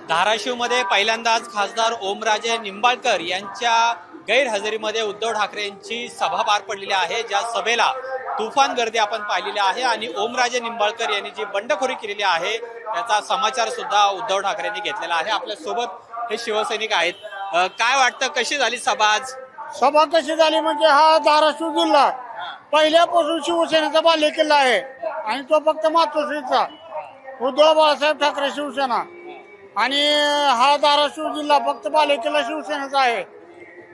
धाराशिवमध्ये पहिल्यांदाच खासदार ओमराजे निंबाळकर यांच्या गैरहजेरीमध्ये उद्धव ठाकरे यांची सभा पार पडलेली आहे, ज्या सभेला तुफान गर्दी आपण पाहिलेली आहे आणि ओमराजे निंबाळकर यांनी जी बंडखोरी केलेली आहे त्याचा समाचार सुद्धा उद्धव ठाकरेंनी घेतलेला आहे। आपल्या सोबत हे शिवसैनिक आहेत। काय वाटतं, कशी झाली सभा आज? सभा कशी झाली म्हणजे हा धाराशिव जिल्हा पहिल्यापासून शिवसेनेचा बालेकिल्ला आहे आणि तो फक्त मातोश्रीचा उद्धव बाळासाहेब ठाकरे शिवसेना आणि हा धाराशिव जिल्हा फक्त बालेकिल्ला शिवसेनेचा आहे।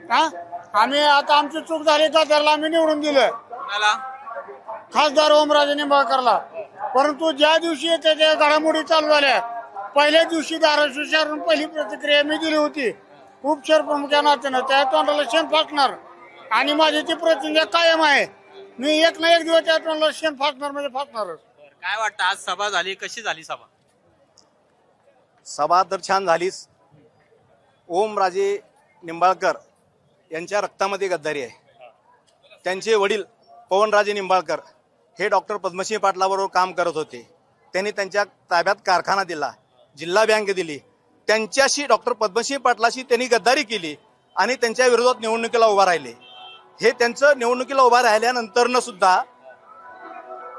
हा आम्ही आता आमची चूक झाली गद्दारला आम्ही निवडून दिलं, कोणाला? खासदार ओमराजे निंबाळकरला। परंतु ज्या दिवशी त्याच्या घडामोडी चालू झाल्या पहिल्या दिवशी धाराशिव शहरातून पहिली प्रतिक्रिया मी दिली होती उपशहर प्रमुख्या नात्यानं, त्या तोंडाला शेण फाकणार आणि माझी ती प्रतिज्ञा कायम आहे। मी एक ना एक दिवस त्या तोंडाला शेण फाकणार म्हणजे फाकणारच। काय वाटतं, आज सभा झाली, कशी झाली सभा? सभा तर छान झालीच। ओमराजे निंबाळकर यांच्या रक्तामध्ये गद्दारी आहे। त्यांचे वडील पवनराजे निंबाळकर हे डॉक्टर पद्मसिंह पाटलाबरोबर काम करत होते। त्यांनी त्यांच्या ताब्यात कारखाना दिला, जिल्हा बँक दिली, त्यांच्याशी डॉक्टर पद्मसिंह पाटलाशी त्यांनी गद्दारी केली आणि त्यांच्या विरोधात निवडणुकीला उभा राहिले। हे त्यांचं निवडणुकीला उभा राहिल्यानंतरनं सुद्धा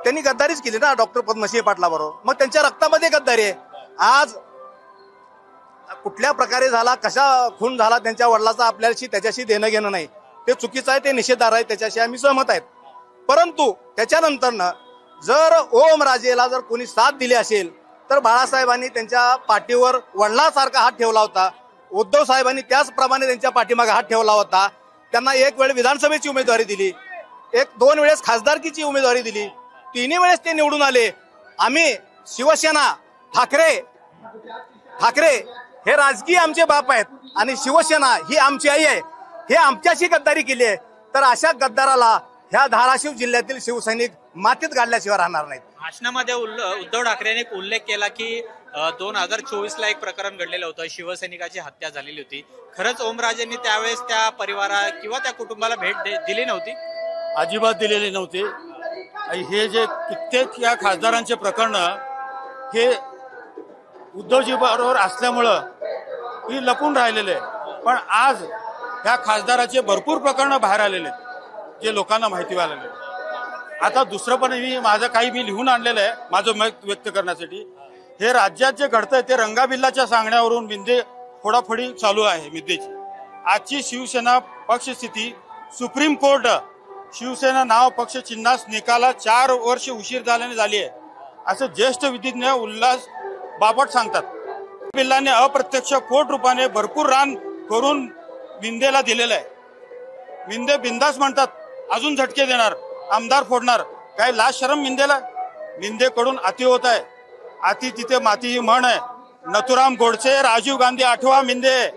त्यांनी गद्दारीच केली ना डॉक्टर पद्मसिंह पाटलाबरोबर, मग त्यांच्या रक्तामध्ये गद्दारी आहे। आज कुठल्या प्रकारे झाला, कशा खून झाला त्यांच्या वडिलाचा आपल्याशी त्याच्याशी देणं घेणं नाही, ते चुकीचं आहे, ते निषेधार्ह आहे, त्याच्याशी आम्ही सहमत आहेत। परंतु त्याच्यानंतरनं जर ओमराजेला जर कोणी साथ दिली असेल तर बाळासाहेबांनी त्यांच्या पाठीवर वडिलांसारखा हात ठेवला होता, उद्धव साहेबांनी त्याचप्रमाणे त्यांच्या पाठीमागे हात ठेवला होता। त्यांना एक वेळ विधानसभेची उमेदवारी दिली, दोन वेळेस खासदारकीची उमेदवारी दिली, तिन्ही वेळेस ते निवडून आले। आम्ही शिवसेना ठाकरे हे राजकीय आमचे बाप आहेत आणि शिवसेना ही आमची आई आहे। हे आमच्याशी गद्दारी केली आहे तर अशा गद्दाराला ह्या धाराशिव जिल्ह्यातील शिवसैनिक मातीत गाडल्याशिवाय राहणार नाहीत। भाषणामध्ये उद्धव ठाकरेंनी एक उल्लेख केला की 2024ला एक प्रकरण घडलेलं होतं, शिवसैनिकाची हत्या झालेली होती। खरंच ओमराजेंनी त्यावेळेस त्या परिवारा किंवा त्या कुटुंबाला भेट दिली नव्हती? अजिबात दिलेले नव्हते। हे जे कित्येक या खासदारांचे प्रकरण हे उद्धवजी बरोबर असल्यामुळं ही लपून राहिलेले, पण आज ह्या खासदाराचे भरपूर प्रकरण बाहेर आलेले जे लोकांना माहिती व्हायला। आता दुसरं पण माझं काही मी लिहून आणलेलं आहे माझं मत व्यक्त करण्यासाठी। हे राज्यात जे घडतंय ते रंगाबिल्लाच्या सांगण्यावरून मिंदे फोडाफोडी चालू आहे मिंदेची। आजची शिवसेना पक्षस्थिती सुप्रीम कोर्ट शिवसेना नाव पक्ष चिन्हास निकाला 4 वर्ष उशीर झाल्याने झाली आहे असं ज्येष्ठ विधिज्ञ उल्हास बापट सांगतात। बिल्लाने अप्रत्यक्ष कोट रूपाने भरपूर रान करून मिंदेला दिलेलं आहे। मिंदे बिंदास म्हणतात अजून झटके देणार, आमदार फोडणार, काय लाज शरम मिंदेला? मिंदेकडून अति होत आहे, अति तिथे माती ही म्हण आहे। नथुराम गोडसे, राजीव गांधी आठवा मिंदे।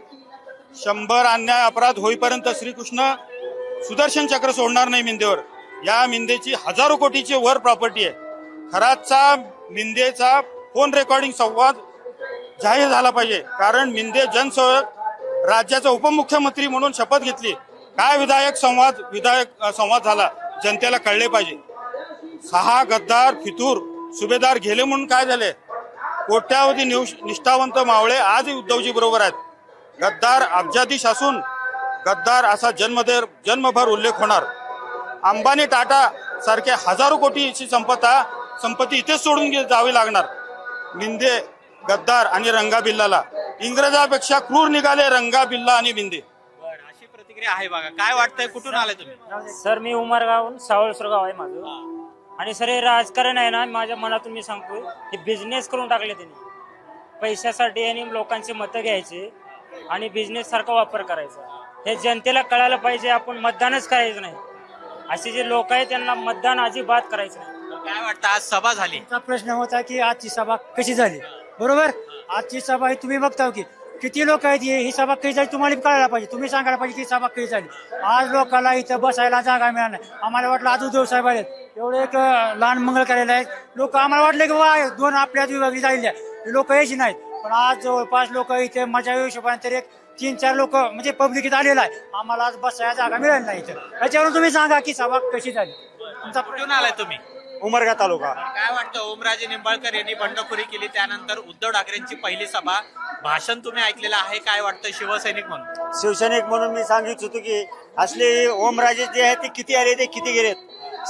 100 अन्याय अपराध होईपर्यंत श्रीकृष्ण सुदर्शन चक्र सोडणार नाही मिंदेवर। या मिंदेची हजारो कोटीची वर प्रॉपर्टी आहे। खरातचा मिंदेचा फोन रेकॉर्डिंग संवाद जाहीर झाला पाहिजे, कारण मिंदे जनसेवक राज्याचा उपमुख्यमंत्री म्हणून शपथ घेतली। काय विधायक संवाद झाला जनतेला कळले पाहिजे। 6 गद्दार फितूर सुभेदार गेले म्हणून काय झाले? कोट्यावधी निष्ठावंत मावळे आजही उद्धवजी बरोबर आहेत। गद्दार अब्जाधीश असून गद्दार असा जन्मभर उल्लेख होणार। अंबानी टाटा सारखे हजारो कोटीची संपत्ती इथेच सोडून जावी लागणार। मिंदे गद्दार आणि रंगाबिल्लाला इंग्रजापेक्षा क्रूर निघाले रंगाबिल्ला आणि मिंदे। अशी प्रतिक्रिया आहे बघा। काय वाटतंय, कुठून आले तुम्ही? सर मी उमरगावून सावळसर गाव आहे माझं। आणि सर हे राजकारण आहे ना, माझ्या मनातून मी सांगतोय हे बिझनेस करून टाकले त्यांनी। पैशासाठी आणि लोकांचे मतं घ्यायचे आणि बिझनेस सारखा वापर करायचा। हे जनतेला कळायला पाहिजे, आपण मतदानच करायचं नाही। असे जे लोक आहेत त्यांना मतदान अजिबात करायचं नाही। काय वाटतं, आज सभा झाली? प्रश्न होता की आजची सभा कशी झाली, बरोबर? आजची सभा ही तुम्ही बघता की किती लोक आहेत, ही सभा कशी झाली तुम्हाला कळायला पाहिजे, तुम्ही सांगायला पाहिजे की सभा कशी झाली। आज लोकांना इथं बसायला जागा मिळाली नाही। आम्हाला वाटलं आज उद्धव साहेब आहेत, एवढे एक लहान मंगळ करायला आहेत लोक, आम्हाला वाटलं की वा 2 आपल्याच विभागी जायला लोक यायची नाहीत, पण आज जवळपास लोक इथे मजा येऊ शकतात तरी एक 3-4 लोक म्हणजे पब्लिक इथं आलेला आहे। आम्हाला आज बसायला जागा मिळाली नाही इथं, याच्यावरून तुम्ही सांगा की सभा कशी झाली। कुठून आलाय तुम्ही? उमरगा तालुका. काय वाटतं ओमराजे निंबाळकर यांनी बंडखोरी केली त्यानंतर उद्धव ठाकरेंची पहिली सभा भाषण तुम्ही ऐकलेलं आहे, काय वाटतं शिवसैनिक म्हणून? शिवसैनिक म्हणून मी सांगित होतो की असले ओमराजे जे आहेत ते किती आले ते किती गेलेत.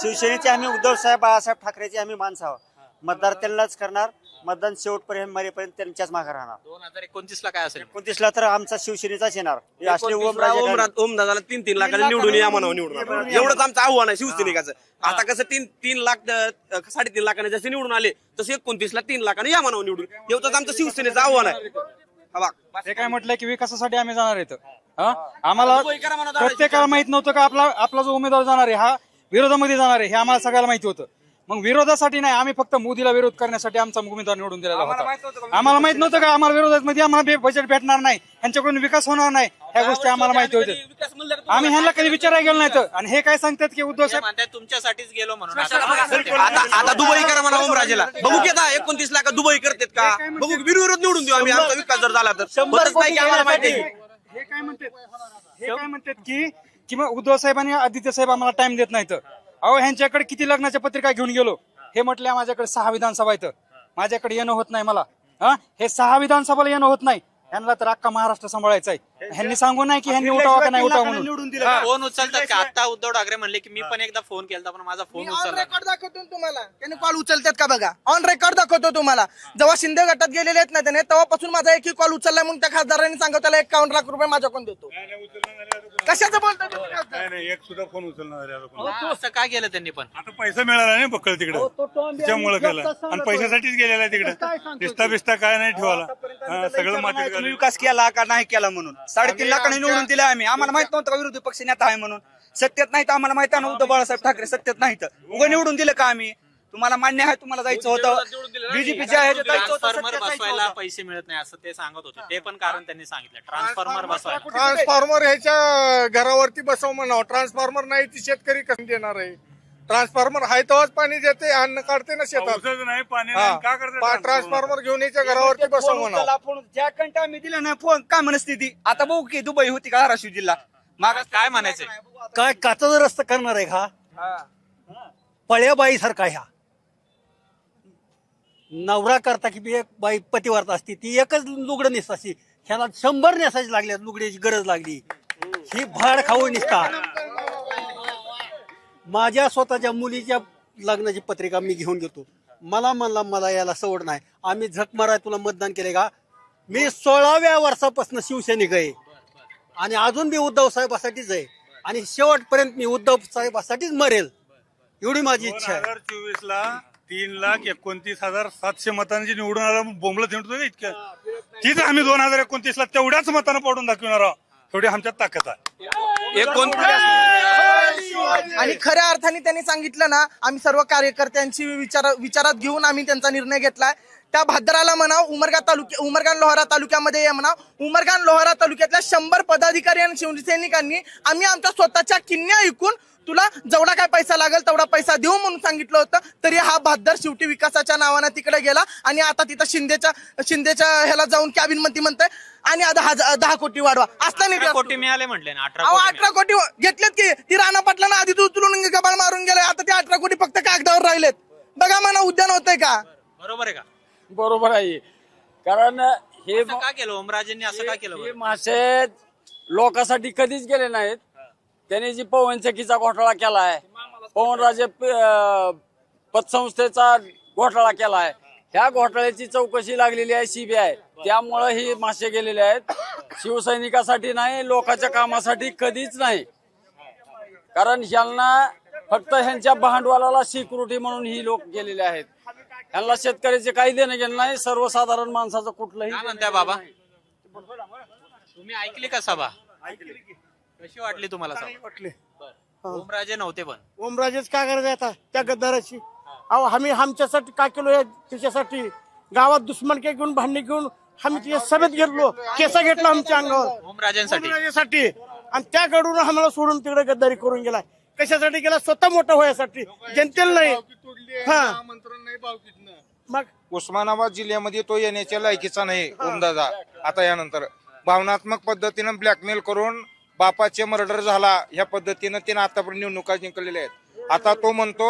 शिवसेनेचे आम्ही उद्धव साहेब बाळासाहेब ठाकरेचे आम्ही माणसं आहोत. मतदार त्यांनाच करणार. मतदान शेवटपर्यंत मरेपर्यंत त्यांच्याच मागे राहणार. 2029 काय असेल? 29ला तर आमचा शिवसेनेचाच येणार. हे असले ओमराजे ओमदादाला 3-3 लाखाला निवडून या म्हणावं निवडून एवढंच आमचं आव्हान आहे शिवसैनिकाचं. आता कसं 3 लाख 3.5 लाखाने जसे निवडून आले तसे 29ला 3 लाखाने या म्हणावं निवडून. एवढंच आमचं शिवसेनेचं आव्हान आहे. ते काय म्हटलंय की विकासासाठी आम्ही जाणार इथं. आम्हाला प्रत्येकाला माहित नव्हतं का आपला जो उमेदवार जाणार आहे हा विरोधामध्ये जाणार आहे हे आम्हाला सगळ्याला माहिती होतं. मग विरोधासाठी नाही, आम्ही फक्त मोदीला विरोध करण्यासाठी आमचा उमेदवार निवडून दिलेला होता. आम्हाला माहित नव्हतं का आम्हाला विरोधामध्ये आम्हाला बजेट भेटणार नाही, ह्यांच्याकडून विकास होणार नाही, ह्या गोष्टी आम्हाला माहिती होत्या. आम्ही ह्यांना कधी विचारायला गेलो नाही तर. आणि हे काय सांगतात की उद्धव साहेब म्हणतात तुमच्यासाठीच गेलो म्हणून. आता दुबई करा म्हणा ओमराजेला. बघू की आता 29 लाख दुबई करतात का बघू. बिनविरोध निवडून देऊ आम्ही. आमचा विकास जर झाला तर होतच नाही की आम्हाला माहिती आहे. हे काय म्हणतात की मग उद्धव साहेबांनी आदित्य साहेब आम्हाला टाइम देत नाहीत. अहो ह्यांच्याकडे किती लग्नाच्या पत्रिका घेऊन गेलो. हे म्हटले माझ्याकडे 6 विधानसभा आहेत, माझ्याकडे येणं होत नाही मला. हे 6 विधानसभाला येणं होत नाही. ह्यांना तर अख्खा महाराष्ट्र सांभाळायचा आहे. ह्यांनी सांगू नाही की ह्यांनी उठावा का नाही उठावा म्हणून. फोन उचलतात का? आता उद्धव ठाकरे म्हणले की मी पण एकदा फोन केला पण माझा फोन उचलला. रेकॉर्ड दाखवतो तुम्हाला. त्यांनी कॉल उचलतात का बघा. ऑन रेकॉर्ड दाखवतो तुम्हाला. जेव्हा शिंदे गटात गेलेले आहेत ना त्याने तेव्हापासून माझा एकही कॉल उचलला म्हणून त्या खासदारांनी सांगा त्याला 51 लाख रुपये माझ्याकडून देतो. कशाचं बोलतो तुम्ही खासदार? नाही एक सुद्धा फोन उचलणार. असं काय केलं त्यांनी पण? आता पैसा मिळाला नाही बक्कल तिकडे त्याच्यामुळे केलं आणि पैशासाठीच गेलेला आहे तिकडे. पिस्ता बिस्ता काय नाही ठेवाला. सगळं मातीत घालून. विकास केला का नाही केला म्हणून 3.5 लाखाने निवडून दिला आम्ही. आम्हाला माहित नव्हतं का विरोधी पक्ष नेता आहे म्हणून. सत्तेत नाही तर आम्हाला माहित आहे ना उद्धव बाळासाहेब ठाकरे सत्तेत नाही तर उगा निवडून दिलं का आम्ही. तुम्हाला मान्य आहे तुम्हाला जायचं होतं बीजेपीच्या ट्रान्सफॉर्मर बसवायला पैसे मिळत नाही असं ते सांगत होते. ते पण कारण त्यांनी सांगितलं ट्रान्सफॉर्मर बसवायला. ट्रान्सफॉर्मर ह्याच्या घरावरती बसव म्हणावं. ट्रान्सफॉर्मर नाही ती शेतकरी कसं देणार आहे. ट्रान्सफॉर्मर आहे तेव्हाच पाणी देते, अन्न काढते ना शेतात. पावसाचं नाही पाणी नाही का करतात. ट्रान्सफॉर्मर घेऊन याच्या घरावरती बसव म्हणावं. ज्या कंटा आम्ही दिला नाही फोन काय मनस्थिती. आता बघू की दुबई होती का धाराशिव जिल्हा मग काय म्हणायचंय? काय काचाचा रस्ता करणार आहे हा पळ्याबाई सारखा. ह्या नवरा करता की एक बाई पतिवार्ता असते ती एकच लुगडं नेसत असते. ह्याला 100 नेसायची लागली लुगड्याची गरज लागली. ही भाड खाऊ निसता. माझ्या स्वतःच्या मुलीच्या लग्नाची पत्रिका मी घेऊन घेतो. मला म्हणला मला याला सवड नाही. आम्ही झक मारा तुला मतदान केले का. मी 16व्या वर्षापासून शिवसैनिक आहे आणि अजून मी उद्धव साहेबासाठीच आहे आणि शेवटपर्यंत मी उद्धव साहेबासाठीच मरेल एवढी माझी इच्छा आहे. 2024ला 3,29,700 मतांची निवडून आला बोंबलं थिंडतो इतक्या. तीच आम्ही 2029ला तेवढ्याच मतानं पडून दाखवणार आहोत. तेवढी आमच्यात ताकद आहे. आणि खऱ्या अर्थाने त्यांनी सांगितलं ना आम्ही सर्व कार्यकर्त्यांची विचारात घेऊन आम्ही त्यांचा निर्णय घेतलाय. त्या भाद्राला म्हणा उमरगान लोहारा तालुक्यामध्ये म्हणा उमरगान लोहारा तालुक्यातल्या 100 पदाधिकारी आणि शिवसैनिकांनी आम्ही आमच्या स्वतःच्या किन्या ऐकून तुला जेवढा काय पैसा लागेल तेवढा पैसा देऊ म्हणून सांगितलं होतं. तरी हा भाद्दार शेवटी विकासाच्या नावानं तिकडे गेला आणि आता तिथं शिंदेच्या ह्याला जाऊन कॅबिन मंत्री म्हणतोय आणि आता 10 कोटी वाढवा. असला नाही 18 कोटी मिळाले म्हटले ना. 18 कोटी घेतलेत की ती राणा पाटलांना आधी उचलून गबाळ मारून गेले. आता ते 18 कोटी फक्त कागदावर राहिलेत. बघा म्हणा उद्यान होतंय का. बरोबर आहे का? बरोबर आहे. कारण हे का केलं ओमराजेंनी असं का केलं? मासे लोकांसाठी कधीच गेले नाहीत. त्यांनी जी पवनचक्कीचा घोटाळा केलाय पवनराजे पतसंस्थेचा घोटाळा केलाय ह्या घोटाळ्याची चौकशी लागलेली आहे CBI. त्यामुळे ही मासे गेलेले आहेत. शिवसैनिकासाठी नाही लोकांच्या कामासाठी कधीच नाही. कारण ह्यांना फक्त ह्यांच्या भांडवलाला सिक्युरिटी म्हणून ही लोक गेलेले आहेत. ह्यांना शेतकऱ्याचे काही देणं घेणं नाही. सर्वसाधारण माणसाचं कुठलंही काय म्हणताय बाबा तुम्ही ऐकली का सभा? कशी वाटली तुम्हाला? वाटले ओमराजे नव्हते पण ओमराजेच काय करायचं आता त्या गद्दाराची. अहो आम्ही आमच्यासाठी काय केलो त्याच्यासाठी गावात दुश्मनके घेऊन भांडणे घेऊन आम्ही तिच्या सभेत गेलो. केसा घेतला आमच्या अंगावर ओमराजेंसाठी आणि त्याकडून आम्हाला सोडून तिकडे गद्दारी करून गेलाय. कशासाठी गेला? स्वतः मोठा होण्यासाठी. जनतेला नाही. मग उस्मानाबाद जिल्ह्यामध्ये तो येण्याच्या लायकीचा नाही ओमदादा. आता यानंतर भावनात्मक पद्धतीनं ब्लॅकमेल करून बापाचे मर्डर झाला ह्या पद्धतीनं त्यानं आतापर्यंत निवडणुका जिंकलेल्या आहेत. आता तो म्हणतो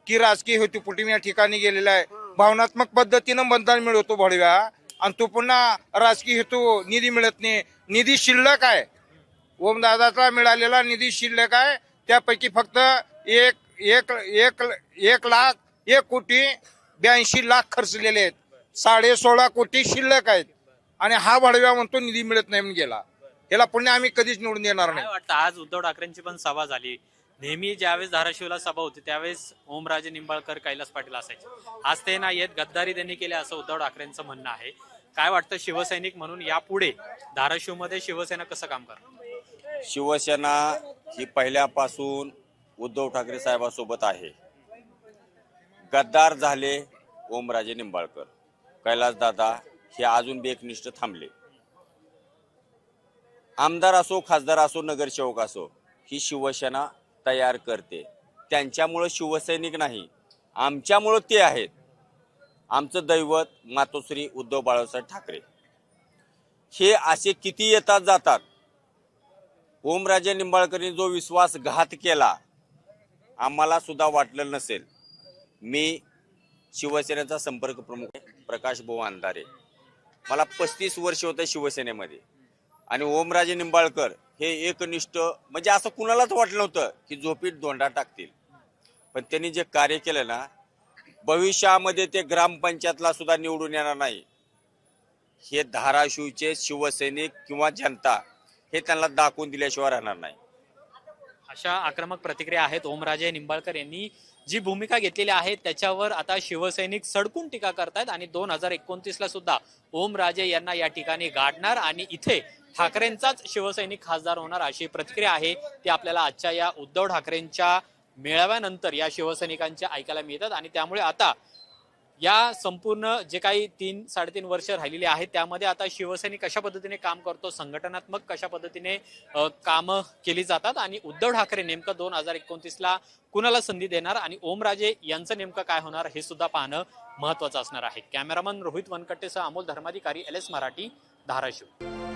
की राजकीय हेतूपोटी या ठिकाणी गेलेला आहे. भावनात्मक पद्धतीनं मतदान मिळवतो भडव्या आणि तो पुन्हा राजकीय हेतू निधी मिळत नाही. निधी शिल्लक आहे. ओमदादाचा मिळालेला निधी शिल्लक आहे. त्यापैकी फक्त एक 1,82,00,000 खर्चलेले आहेत. 16.5 कोटी शिल्लक आहेत आणि हा भडव्या म्हणतो निधी मिळत नाही म्हणून गेला. याला पुन्हा आम्ही कधीच निवडून देणार नाही. काय वाटतं आज उद्धव ठाकरेंची पण सभा झाली. नेहमी ज्यावेळेस धाराशिवला सभा होती त्यावेळेस ओमराजे निंबाळकर, कैलास पाटील असायचे. आज ते ना येत, गद्दारी त्यांनी केली असं उद्धव ठाकरेंचं म्हणणं आहे. काय वाटतं शिवसैनिक म्हणून यापुढे धाराशिवमध्ये शिवसेना कसं काम करणार? शिवसेना ही पहिल्यापासून उद्धव ठाकरे साहेबांसोबत आहे. गद्दार झाले ओमराजे निंबाळकर, कैलासदादा हे अजून बी एकनिष्ठ थांबले. आमदार असो, खासदार असो, नगरसेवक असो, ही शिवसेना तयार करते. त्यांच्यामुळं शिवसैनिक नाही, आमच्यामुळं ते आहेत. आमचं दैवत मातोश्री उद्धव बाळासाहेब ठाकरे. हे असे किती येतात जातात. ओमराजे निंबाळकरनी जो विश्वासघात केला आम्हाला सुद्धा वाटलं नसेल. मी शिवसेनेचा संपर्क प्रमुख प्रकाश भाऊ अंधारे. मला 35 वर्ष होते शिवसेनेमध्ये आणि ओमराजे निंबाळकर हे एकनिष्ठ, म्हणजे असं कुणालाच वाटलं नव्हतं की झोपीत दोंडा टाकतील. पण त्यांनी जे कार्य केलं ना, भविष्यामध्ये ते ग्रामपंचायतला सुद्धा निवडून येणार नाही. हे धाराशिवचे शिवसैनिक किंवा जनता हे त्यांना दाखवून दिल्याशिवाय राहणार नाही. अशा आक्रमक प्रतिक्रिया आहेत. ओमराजे निंबाळकर यांनी जी भूमिका घेतलेली आहे त्याच्यावर आता शिवसैनिक सडकून टीका करतायत आणि 2029ला सुद्धा ओमराजे यांना या ठिकाणी गाडणार आणि इथे ठाकरेंचाच शिवसैनिक खासदार होणार अशी प्रतिक्रिया आहे. ती आपल्याला आजच्या या उद्धव ठाकरेंच्या मेळाव्यानंतर या शिवसैनिकांच्या ऐकायला मिळतात. आणि त्यामुळे आता या संपूर्ण जे काही 3-3.5 वर्ष राहिलेली आहेत त्यामध्ये आता शिवसैनिक कशा पद्धतीने काम करतो, संघटनात्मक कशा पद्धतीने कामं केली जातात आणि उद्धव ठाकरे नेमकं 2029ला कुणाला संधी देणार आणि ओमराजे यांचं नेमकं काय होणार हे सुद्धा पाहणं महत्वाचं असणार आहे. कॅमेरामन रोहित वनकट्टेसह अमोल धर्माधिकारी, LS मराठी, धाराशिव.